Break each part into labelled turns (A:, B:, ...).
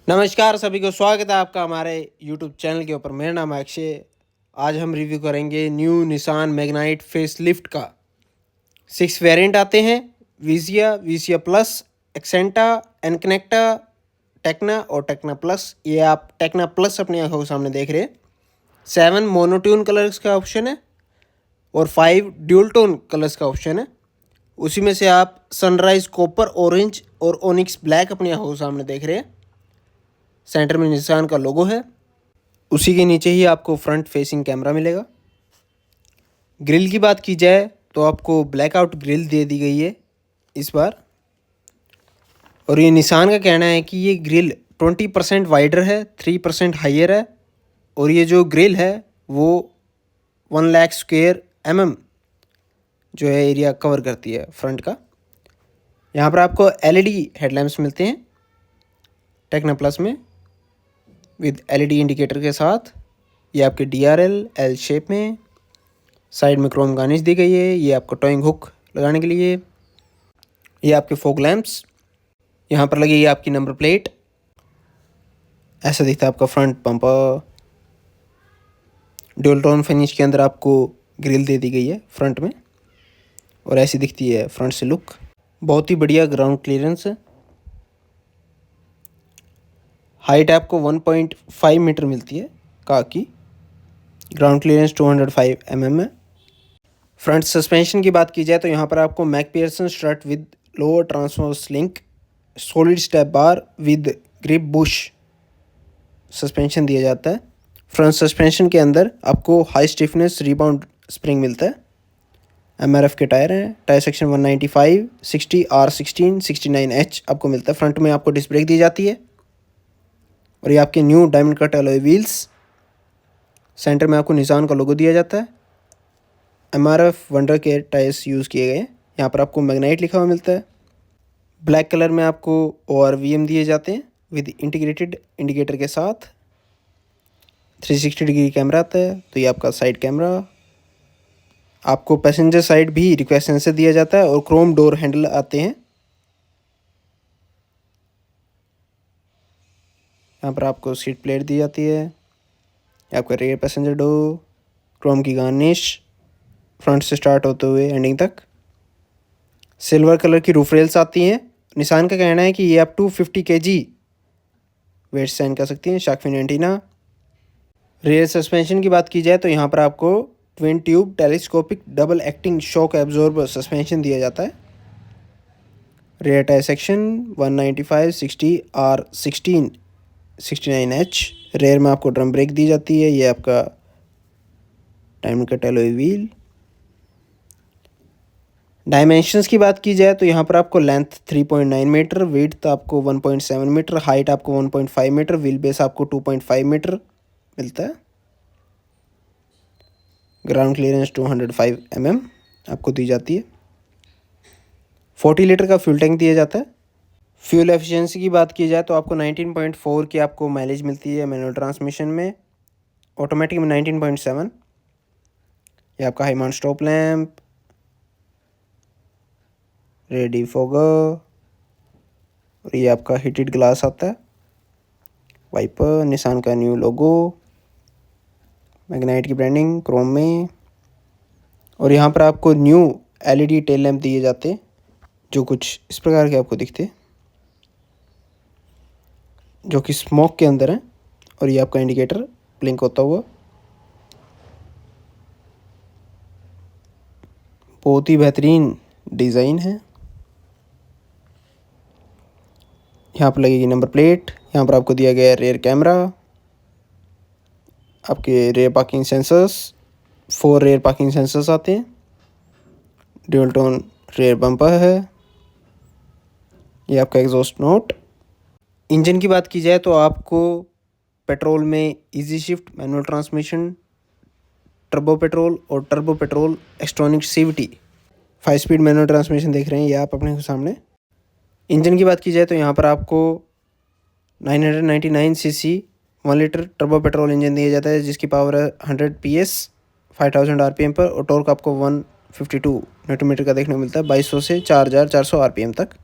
A: नमस्कार सभी को, स्वागत है आपका हमारे YouTube चैनल के ऊपर। मेरा नाम है अक्षय। आज हम रिव्यू करेंगे न्यू निसान मैग्नाइट फेसलिफ्ट का 6 वेरिएंट आते हैं। वीसिया प्लस, एक्सेंटा, एनकनेक्टा, टेक्ना और टेक्ना प्लस। ये आप टेक्ना प्लस अपनी आंखों के सामने देख रहे हैं। 7 मोनोट्यून कलर्स का ऑप्शन है और 5 ड्यूल टोन कलर्स का ऑप्शन है। उसी में से आप सनराइज कॉपर ऑरेंज और ओनिक्स ब्लैक अपनी आंखों के सामने देख रहे हैं। सेंटर में निसान का लोगो है। उसी के नीचे ही आपको फ्रंट फेसिंग कैमरा मिलेगा। ग्रिल की बात की जाए तो आपको ब्लैकआउट ग्रिल दे दी गई है इस बार। और ये निसान का कहना है कि ये ग्रिल 20% वाइडर है, 3% हाइयर है। और ये जो ग्रिल है वो 1 लाख स्क्वायर mm जो है एरिया कवर करती है फ्रंट का। यहाँ पर आपको LED हेडलैम्प्स मिलते हैं टेक्ना प्लस में विद LED इंडिकेटर के साथ। ये आपके DRL L शेप में, साइड में क्रोम गार्निश दी गई है। ये आपको टॉइंग हुक लगाने के लिए। ये आपके फॉग लैंप्स, यहाँ पर लगेगी आपकी नंबर प्लेट। ऐसा दिखता है आपका front bumper. Dual tone finish के अंदर आपको ग्रिल दे दी गई है फ्रंट में और ऐसी दिखती है फ्रंट से लुक। बहुत ही बढ़िया ग्राउंड क्लियरेंस है। हाइट आपको 1.5 मीटर मिलती है कार की। ग्राउंड क्लियरेंस 205 mm है। फ्रंट सस्पेंशन की बात की जाए तो यहाँ पर आपको MacPherson strut with lower transverse link, solid step bar with grip bush suspension दिया जाता है। फ्रंट सस्पेंशन के अंदर आपको हाई स्टिफनेस रिबाउंड स्प्रिंग मिलता है। MRF के टायर हैं। टायर सेक्शन 195, 60, R16, 69H आपको मिलता है। फ्रंट में आपको डिस्क ब्रेक दी जाती है और ये आपके new diamond cut alloy wheels. Centre में आपको निसान का लोगो दिया जाता है। MRF वंडर के टायर्स यूज़ किए गए हैं। यहाँ पर आपको मैग्नाइट लिखा हुआ मिलता है। ब्लैक कलर में आपको ORVM दिए जाते हैं विद इंटीग्रेटेड इंडिकेटर के साथ। 360 डिग्री कैमरा आता है। तो ये आपका साइड कैमरा। आपको पैसेंजर साइड भी रिक्वेस्ट सेंसर दिया जाता है और क्रोम डोर हैंडल आते हैं। यहाँ पर आपको सीट प्लेट दी जाती है। आपका रेयर पैसेंजर डोर, क्रोम की गार्निश फ्रंट से स्टार्ट होते हुए एंडिंग तक। सिल्वर कलर की रूफ रेल्स आती हैं। निसान का कहना है कि ये आप 250 kg वेट सहन कर सकती हैं। Shark fin antenna. Rear suspension की बात की जाए तो यहाँ पर आपको twin tube telescopic double acting shock absorber suspension दिया जाता है। Rare tyre section 195, 60, R16, 69H। Rare में आपको ड्रम ब्रेक दी जाती है। ये आपका diamond cut alloy wheel. Dimensions की बात की जाए तो यहाँ पर आपको लेंथ 3.9 मीटर, विड्थ आपको 1.7 मीटर, हाइट आपको 1.5 मीटर, व्हील बेस आपको 2.5 मीटर मिलता है। ग्राउंड क्लियरेंस 205 mm आपको दी जाती है। 40 लीटर का फ्यूल टैंक दिया जाता है। फ्यूल एफिशिएंसी की बात की जाए तो आपको 19.4 की आपको माइलेज मिलती है मैनुअल ट्रांसमिशन में। ऑटोमेटिक में 19.7। ये आपका high mount stop lamp, ready fogger और ये आपका हीटेड ग्लास आता है। वाइपर, निसान का न्यू लोगो, मैग्नाइट की ब्रांडिंग क्रोम में। और यहाँ पर आपको न्यू LED टेल लैंप दिए जाते हैं जो कुछ इस प्रकार के आपको दिखते हैं, जो कि स्मोक के अंदर है। और ये आपका इंडिकेटर ब्लिंक होता हुआ। बहुत ही बेहतरीन डिज़ाइन है। यहाँ पर लगेगी नंबर प्लेट। यहाँ पर आपको दिया गया है रेयर कैमरा, आपके rare parking sensors, 4 rare parking sensors आते हैं। ड्यूल टोन रेयर बम्पर है। ये आपका एग्जॉस्ट नोट। इंजन की बात की जाए तो आपको पेट्रोल में easy shift manual transmission, turbo petrol और turbo petrol Xtronic CVT 5 speed manual transmission देख रहे हैं ये आप अपने सामने। इंजन की बात की जाए तो यहाँ पर आपको 999 cc 1 litre turbo petrol engine दिया जाता है जिसकी पावर है 100 PS 5000 RPM पर। और टॉर्क आपको 152 न्यूटन मीटर का देखने को मिलता है 2200 से 4400 RPM तक।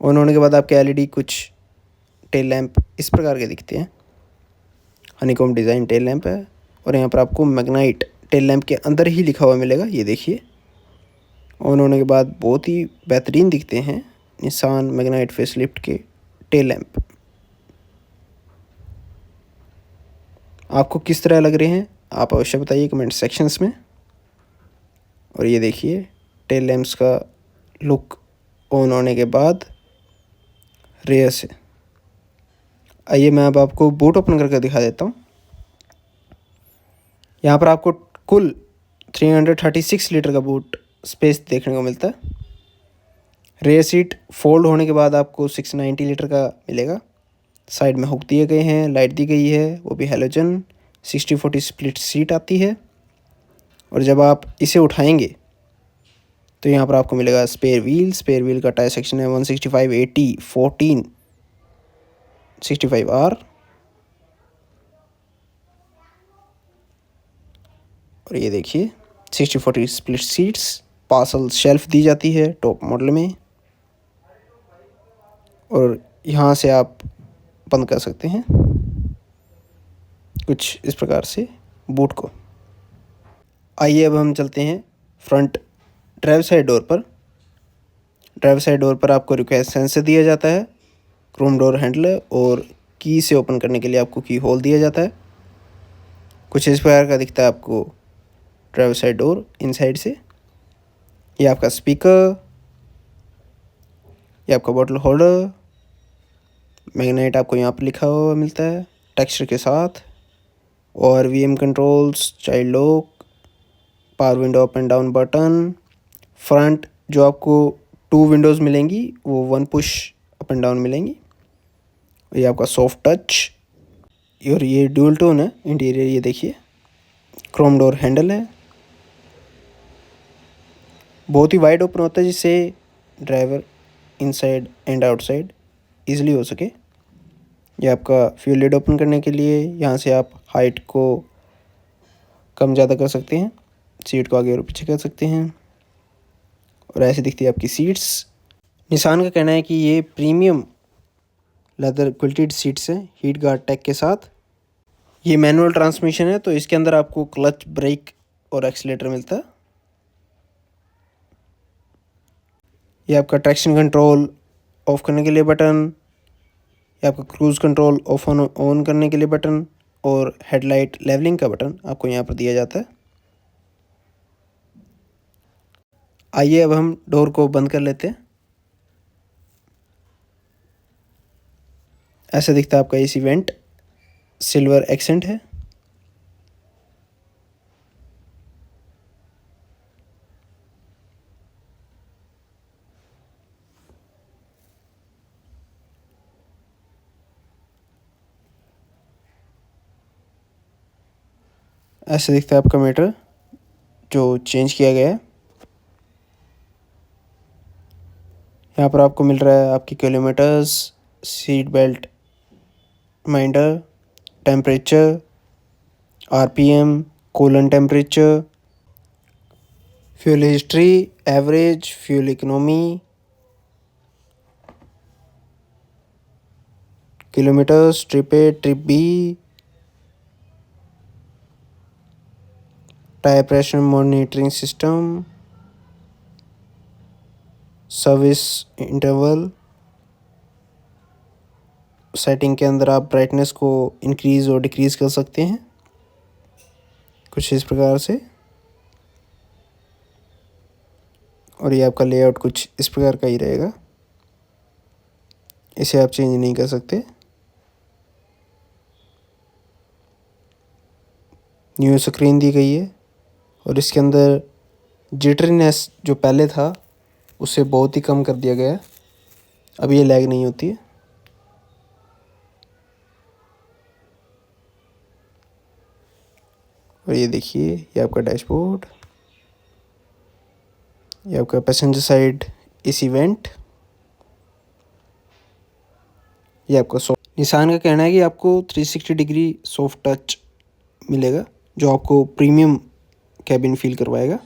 A: ऑन होने के बाद आपके LED कुछ टेल लैंप इस प्रकार के दिखते हैं। हनीकॉम डिज़ाइन टेल लैंप है और यहाँ पर आपको मैग्नाइट टेल लैंप के अंदर ही लिखा हुआ मिलेगा। ये देखिए, ऑन होने के बाद बहुत ही बेहतरीन दिखते हैं निसान मैग्नाइट फेसलिफ्ट के टेल लैंप। आपको किस तरह लग रहे हैं आप अवश्य बताइए कमेंट सेक्शंस में। और ये देखिए टेल लैंप्स का लुक ऑन होने के बाद रेयर से। आइए मैं अब आपको बूट ओपन करके दिखा देता हूँ। यहाँ पर आपको कुल 336 लीटर का बूट स्पेस देखने को मिलता है। रेयर सीट फोल्ड होने के बाद आपको 690 लीटर का मिलेगा। साइड में हुक दिए गए हैं, लाइट दी गई है, वो भी हैलोजन। 60-40 स्प्लिट सीट आती है। और जब आप इसे उठाएंगे तो यहाँ पर आपको मिलेगा स्पेयर व्हील। स्पेयर व्हील का टायर सेक्शन है 165/80/14 65R। और ये देखिए 60-40 स्प्लिट सीट्स, पार्सल शेल्फ दी जाती है टॉप मॉडल में। और यहाँ से आप बंद कर सकते हैं कुछ इस प्रकार से बूट को। आइए अब हम चलते हैं फ्रंट ड्राइवर साइड डोर पर। ड्राइवर साइड डोर पर आपको रिक्वेस्ट सेंसर दिया जाता है, क्रोम डोर हैंडल और की से ओपन करने के लिए आपको की होल दिया जाता है। कुछ इस प्रकार का दिखता है आपको ड्राइवर साइड डोर इनसाइड से। ये आपका स्पीकर, ये आपका बॉटल होल्डर, मैग्नेट आपको यहाँ पर लिखा हुआ मिलता है टेक्सचर के साथ। और VM controls, child lock, power window up and down button. Front जो आपको 2 विंडोज़ मिलेंगी वो 1 पुश अप एंड डाउन मिलेंगी। ये आपका सॉफ्ट टच और ये ड्यूल टोन है इंटीरियर। ये देखिए क्रोम डोर हैंडल है, बहुत ही वाइड ओपन होता है जिससे driver inside and outside easily हो सके। ये आपका फ्यूल लिड ओपन करने के लिए, यहाँ से आप हाइट को कम ज़्यादा कर सकते हैं, सीट को आगे और पीछे कर सकते हैं। और ऐसे दिखती है आपकी सीट्स। निसान का कहना है कि ये प्रीमियम लेदर क्विल्टेड सीट्स हैं हीट गार्ड टैग के साथ। ये मैनुअल ट्रांसमिशन है तो इसके अंदर आपको क्लच, ब्रेक और एक्सीलेटर मिलता है। ये आपका ट्रैक्शन कंट्रोल ऑफ करने के लिए बटन, ये आपका क्रूज़ कंट्रोल ऑफ ऑन करने के लिए बटन और हेडलाइट लेवलिंग का बटन आपको यहाँ पर दिया जाता है। आइए अब हम डोर को बंद कर लेते हैं। ऐसा दिखता है आपका एसी वेंट, सिल्वर एक्सेंट है। ऐसा दिखता है आपका मीटर जो चेंज किया गया है। यहाँ पर आपको मिल रहा है आपकी kilometres, seat belt reminder, temperature, RPM, coolant temperature, fuel history, average, fuel economy, kilometres, trip A, trip B, tyre pressure monitoring system, service interval. Setting के अंदर आप ब्राइटनेस को इंक्रीज़ और डिक्रीज़ कर सकते हैं कुछ इस प्रकार से। और ये आपका लेआउट कुछ इस प्रकार का ही रहेगा, इसे आप चेंज नहीं कर सकते। न्यू स्क्रीन दी गई है और इसके अंदर जिटरीनेस जो पहले था उसे बहुत ही कम कर दिया गया है, अब ये लैग नहीं होती है। और ये देखिए ये आपका डैशबोर्ड, ये आपका पैसेंजर साइड एसी वेंट। ये आपका निसान का कहना है कि आपको 360 डिग्री सॉफ्ट टच मिलेगा जो आपको प्रीमियम कैबिन फील करवाएगा।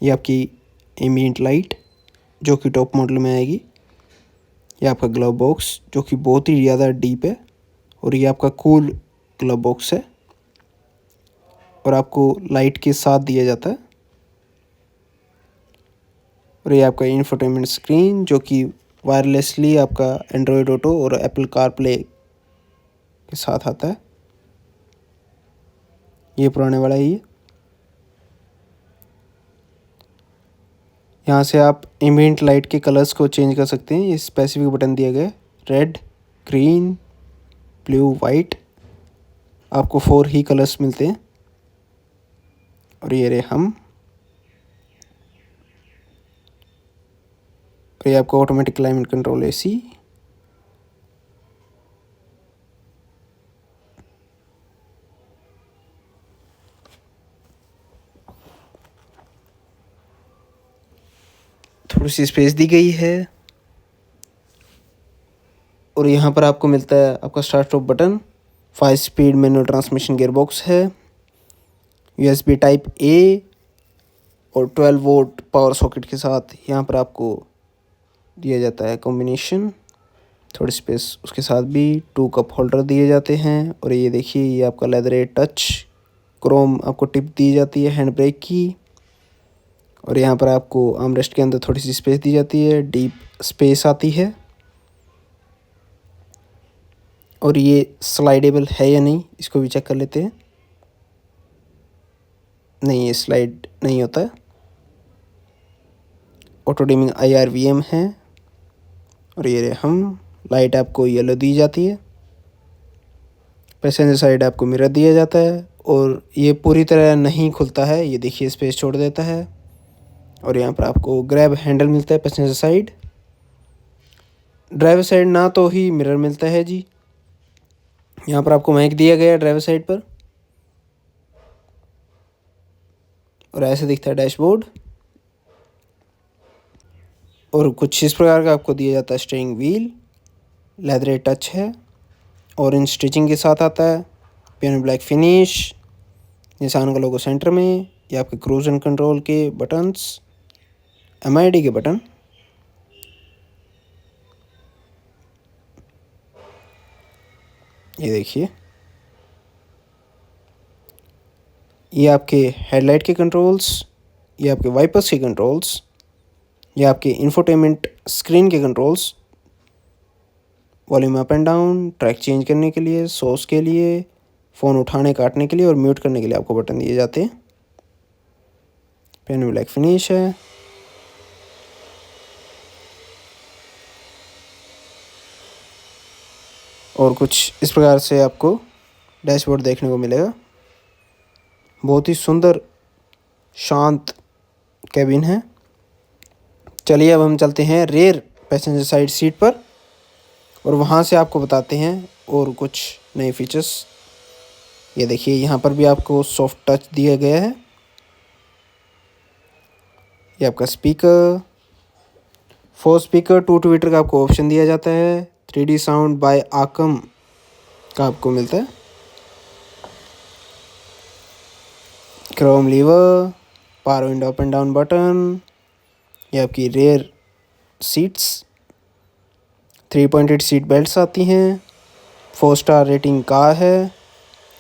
A: ये आपकी एम्बिएंट लाइट जो कि टॉप मॉडल में आएगी। ये आपका ग्लव बॉक्स जो कि बहुत ही ज़्यादा डीप है, और ये आपका कूल ग्लव बॉक्स है और आपको लाइट के साथ दिया जाता है। और ये आपका इंफोटेनमेंट स्क्रीन जो कि वायरलेसली आपका एंड्रॉयड ऑटो और एप्पल कारप्ले के साथ आता है। ये पुराने वाला है ये। यहाँ से आप एम्बिएंट लाइट के कलर्स को चेंज कर सकते हैं। ये स्पेसिफिक बटन दिया गया है, रेड, ग्रीन, ब्लू, वाइट। आपको 4 ही कलर्स मिलते हैं। और ये रहे हम। और ये आपका ऑटोमेटिक क्लाइमेट कंट्रोल एसी। थोड़ी सी स्पेस दी गई है। और यहाँ पर आपको मिलता है आपका start stop button. 5 speed manual transmission gearbox है। USB टाइप A और 12 वोल्ट पावर सॉकेट के साथ यहाँ पर आपको दिया जाता है कॉम्बिनेशन। थोड़ी स्पेस उसके साथ भी 2 कप होल्डर दिए जाते हैं। और ये देखिए, ये आपका लेदर टच क्रोम आपको टिप दी जाती है हैंड ब्रेक की। और यहाँ पर आपको आर्मरेस्ट के अंदर थोड़ी सी स्पेस दी जाती है, डीप स्पेस आती है। और ये स्लाइडेबल है या नहीं, इसको भी चेक कर लेते हैं। नहीं, ये स्लाइड नहीं होता है। ऑटो डिमिंग IRVM है। और ये हम लाइट आपको येलो दी जाती है। पैसेंजर साइड आपको मिरर दिया जाता है और ये पूरी तरह नहीं खुलता है, ये देखिए स्पेस छोड़ देता है। और यहाँ पर आपको ग्रैब हैंडल मिलता है पैसेंजर साइड। ड्राइवर साइड ना तो ही मिरर मिलता है जी। यहाँ पर आपको माइक दिया गया है ड्राइवर साइड पर। और ऐसे दिखता है डैशबोर्ड। और कुछ इस प्रकार का आपको दिया जाता है स्टीयरिंग व्हील। लेदर टच है, ऑरेंज स्टिचिंग के साथ आता है, पियानो ब्लैक फिनिश, निशान का लोगो सेंटर में। ये आपके क्रूज एंड कंट्रोल के बटन्स, MID के बटन। ये देखिए, ये आपके हेडलाइट के कंट्रोल्स, ये आपके वाइपर्स के कंट्रोल्स, ये आपके इंफोटेनमेंट स्क्रीन के controls, volume up and down, track change करने के लिए, सॉस के लिए, फ़ोन उठाने काटने के लिए और म्यूट करने के लिए आपको बटन दिए जाते हैं। पियानो ब्लैक फिनिश है। और कुछ इस प्रकार से आपको डैशबोर्ड देखने को मिलेगा। बहुत ही सुंदर शांत कैबिन है। चलिए अब हम चलते हैं रेयर पैसेंजर साइड सीट पर और वहाँ से आपको बताते हैं और कुछ नए फीचर्स। ये देखिए, यहाँ पर भी आपको सॉफ्ट टच दिया गया है। ये आपका स्पीकर, 4 स्पीकर 2 ट्विटर का आपको ऑप्शन दिया जाता है। 3D साउंड बाय आकम का आपको मिलता है। Chrome lever, power window up and down button. ये आपकी रेयर सीट्स, 3.8 सीट बेल्ट्स आती हैं। 4 स्टार रेटिंग कार है।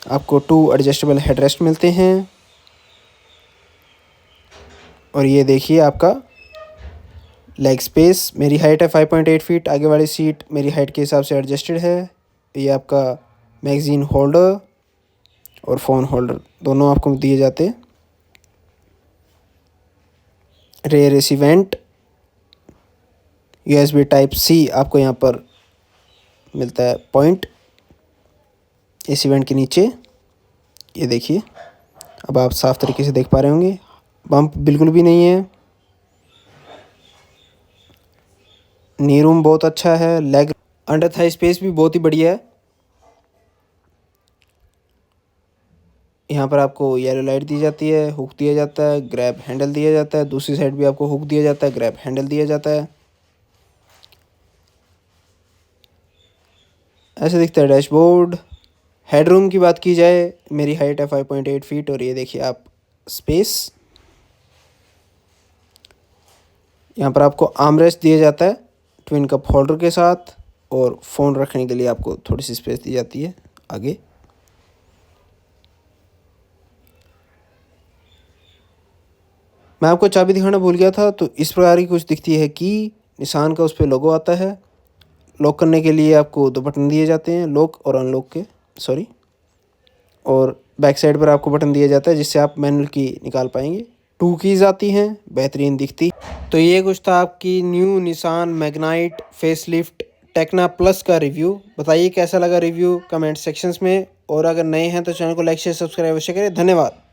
A: आपको 2 एडजस्टेबल हेडरेस्ट मिलते हैं। और ये देखिए आपका लेग स्पेस। मेरी हाइट है 5.8 फीट। आगे वाली सीट मेरी हाइट के हिसाब से एडजस्टेड है। ये आपका मैगज़ीन होल्डर और फ़ोन होल्डर दोनों आपको दिए जाते हैं। Rare AC vent, USB type C आपको यहाँ पर मिलता है पॉइंट एसी वेंट के नीचे। ये देखिए, अब आप साफ तरीके से देख पा रहे होंगे, बम्प बिल्कुल भी नहीं है। नी रूम बहुत अच्छा है। लेग अंडर थाई स्पेस भी बहुत ही बढ़िया है। यहाँ पर आपको येलो लाइट दी जाती है, हुक दिया जाता है, ग्रैब हैंडल दिया जाता है। दूसरी साइड भी आपको हुक दिया जाता है, ग्रैब हैंडल दिया जाता है। ऐसे दिखता है डैशबोर्ड। हेडरूम की बात की जाए, मेरी हाइट है 5.8 फीट और ये देखिए आप स्पेस। यहाँ पर आपको आर्मरेस्ट दिया जाता है ट्विन कप होल्डर के साथ, और फ़ोन रखने के लिए आपको थोड़ी सी स्पेस दी जाती है आगे। मैं आपको चाबी दिखाना भूल गया था, तो इस प्रकार की कुछ दिखती है कि निसान का उस पर लोगो आता है। लॉक करने के लिए आपको 2 बटन दिए जाते हैं, लॉक और अनलॉक के, सॉरी। और बैक साइड पर आपको बटन दिया जाता है जिससे आप मैनुअल की निकाल पाएंगे। 2 कीज़ आती हैं, बेहतरीन दिखती। तो ये कुछ था आपकी new Nissan Magnite facelift Tekna plus का रिव्यू। बताइए कैसा लगा रिव्यू कमेंट सेक्शंस में, और अगर नए हैं तो चैनल को लाइक शेयर सब्सक्राइब अवश्य करें। धन्यवाद।